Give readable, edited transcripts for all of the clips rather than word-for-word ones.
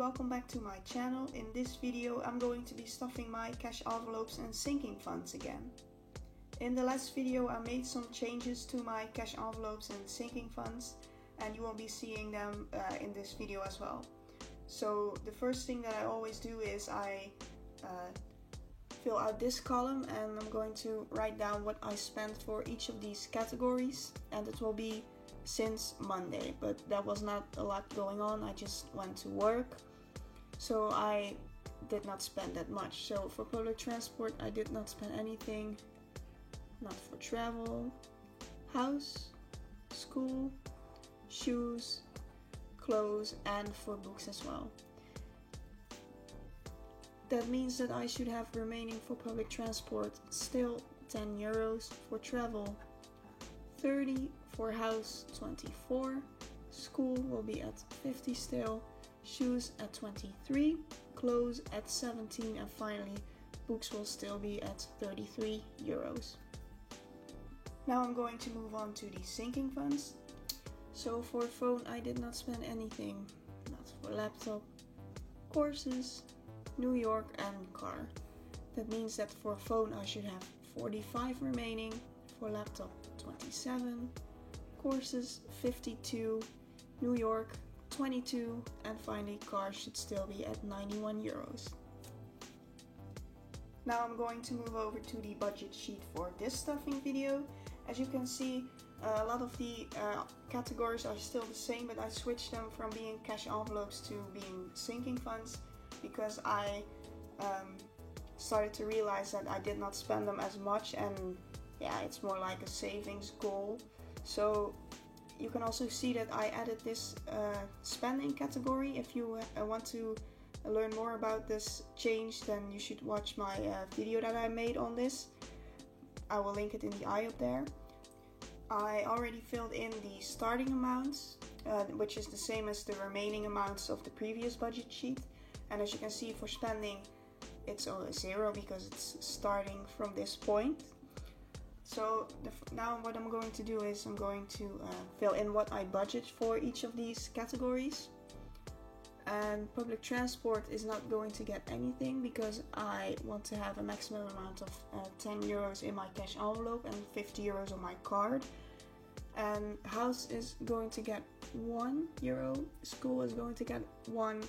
welcome back to my channel. In this video I'm going to be stuffing my cash envelopes and sinking funds again. In the last video I made some changes to my cash envelopes and sinking funds, and you will be seeing them in this video as well. So the first thing that I always do is I fill out this column, and I'm going to write down what I spent for each of these categories, and it will be since Monday, but that was not a lot going on. I just went to work, so I did not spend that much. So for public transport I did not spend anything, not for travel, house, school, shoes, clothes, and for books as well. That means that I should have remaining for public transport still 10 euros, for travel 30, for house 24, school will be at 50 still, shoes at 23, clothes at 17, and finally books will still be at 33 euros. Now I'm going to move on to the sinking funds. So for phone I did not spend anything, not for laptop, courses, New York, and car. That means that for phone I should have 45 remaining, for laptop 27, courses 52, New York 22, and finally car should still be at 91 euros. Now I'm going to move over to the budget sheet for this stuffing video. As you can see, a lot of the categories are still the same, but I switched them from being cash envelopes to being sinking funds because I started to realize that I did not spend them as much, and yeah, it's more like a savings goal. So you can also see that I added this spending category. If you want to learn more about this change, then you should watch my video that I made on this. I will link it in the eye up there. I already filled in the starting amounts, which is the same as the remaining amounts of the previous budget sheet. And as you can see, for spending it's only 0 because it's starting from this point. So now what I'm going to do is I'm going to fill in what I budget for each of these categories. And public transport is not going to get anything because I want to have a maximum amount of 10 euros in my cash envelope and 50 euros on my card. And house is going to get 1 euro, school is going to get 1,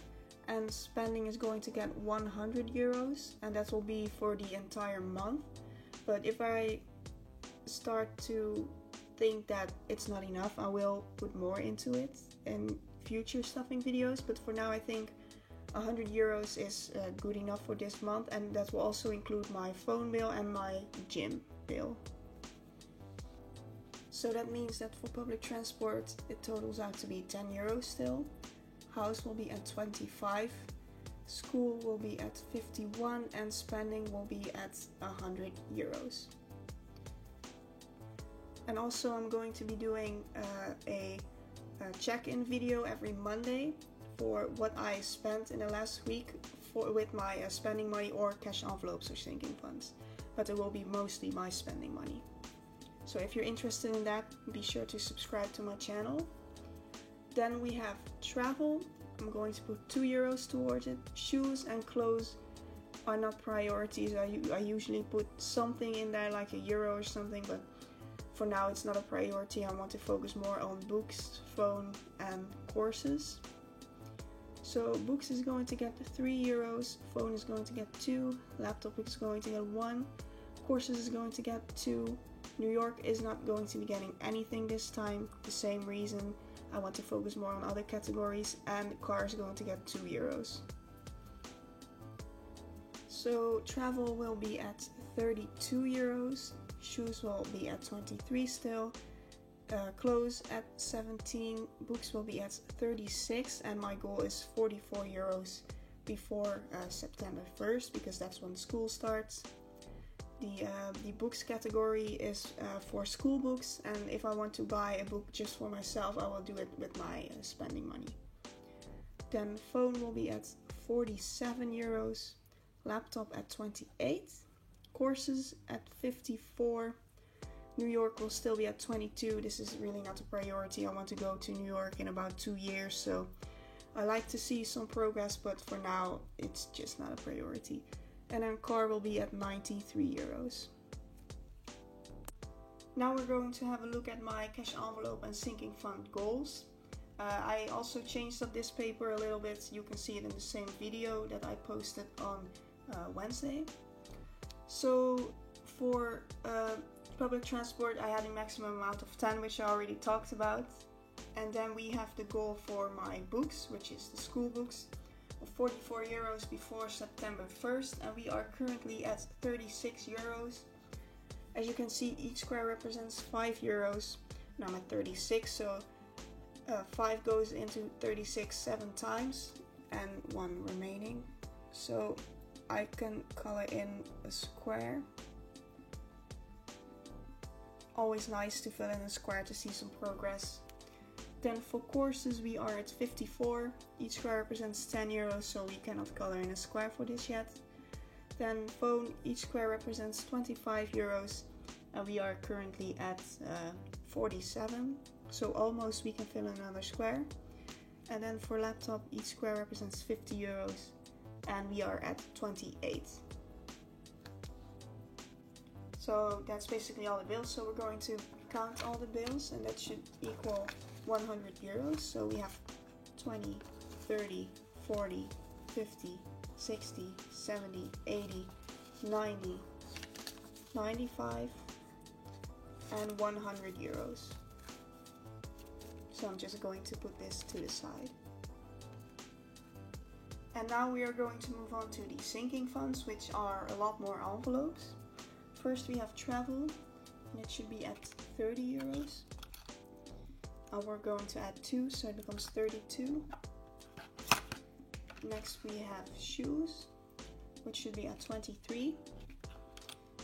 and spending is going to get 100 euros, and that will be for the entire month. But if I start to think that it's not enough, I will put more into it in future stuffing videos, but for now I think 100 euros is good enough for this month, and that will also include my phone bill and my gym bill. So that means that for public transport it totals out to be 10 euros still, house will be at 25, school will be at 51, and spending will be at 100 euros. And also I'm going to be doing a check-in video every Monday for what I spent in the last week with my spending money or cash envelopes or sinking funds. But it will be mostly my spending money. So if you're interested in that, be sure to subscribe to my channel. Then we have travel. I'm going to put 2 euros towards it. Shoes and clothes are not priorities. I usually put something in there like €1 or something, but for now it's not a priority. I want to focus more on books, phone, and courses. So books is going to get 3 euros, phone is going to get 2, laptop is going to get 1, courses is going to get 2, New York is not going to be getting anything this time, the same reason. I want to focus more on other categories, and car is going to get 2 euros. So travel will be at 32 euros, shoes will be at 23 still, clothes at 17, books will be at 36, and my goal is 44 euros before September 1st because that's when school starts. The books category is for school books, and if I want to buy a book just for myself, I will do it with my spending money. Then phone will be at 47 euros, laptop at 28, courses at 54, New York will still be at 22. This is really not a priority. I want to go to New York in about 2 years, so I like to see some progress, but for now it's just not a priority. And then car will be at 93 euros. Now we're going to have a look at my cash envelope and sinking fund goals. I also changed up this paper a little bit. You can see it in the same video that I posted on Wednesday. So for public transport I had a maximum amount of 10, which I already talked about. And then we have the goal for my books, which is the school books, of 44 euros before September 1st, and we are currently at 36 euros. As you can see, each square represents 5 euros. Now I'm at 36, so 5 goes into 36 7 times and 1 remaining. So I can color in a square. Always nice to fill in a square to see some progress. Then for courses we are at 54. Each square represents 10 euros, so we cannot color in a square for this yet. Then phone, each square represents 25 euros, and we are currently at 47, so almost we can fill in another square. And then for laptop, each square represents 50 euros, and we are at 28. So that's basically all the bills. So we're going to count all the bills, and that should equal 100 euros. So we have 20, 30, 40, 50, 60, 70, 80, 90, 95, and 100 euros. So I'm just going to put this to the side. And now we are going to move on to the sinking funds, which are a lot more envelopes. First we have travel, and it should be at 30 euros. And we're going to add 2, so it becomes 32. Next we have shoes, which should be at 23.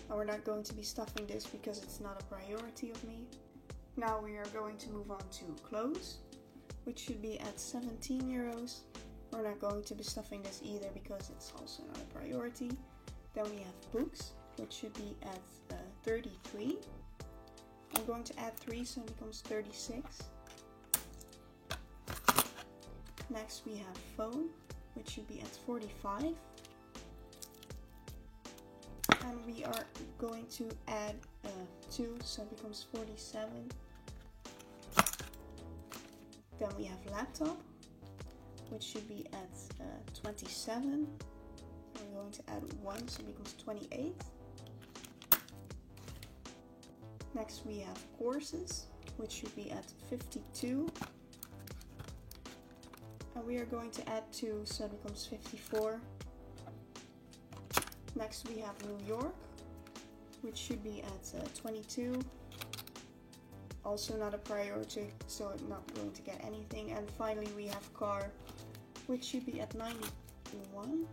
And we're not going to be stuffing this because it's not a priority of me. Now we are going to move on to clothes, which should be at 17 euros. We're not going to be stuffing this either because it's also not a priority. Then we have books, which should be at 33. I'm going to add 3, so it becomes 36. Next we have phone, which should be at 45. And we are going to add 2, so it becomes 47. Then we have laptop, which should be at 27. We're going to add 1, so it becomes 28. Next we have courses, which should be at 52. And we are going to add 2, so it becomes 54. Next we have New York, which should be at 22. Also not a priority, so I'm not going to get anything. And finally we have car, which should be at 91.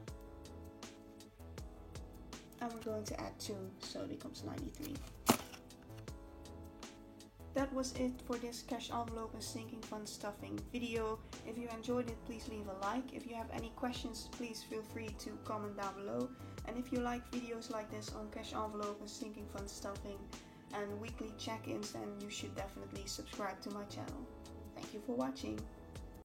And we're going to add 2, so it becomes 93. That was it for this cash envelope and sinking fund stuffing video. If you enjoyed it, please leave a like. If you have any questions, please feel free to comment down below. And if you like videos like this on cash envelope and sinking fund stuffing and weekly check-ins, then you should definitely subscribe to my channel. Thank you for watching.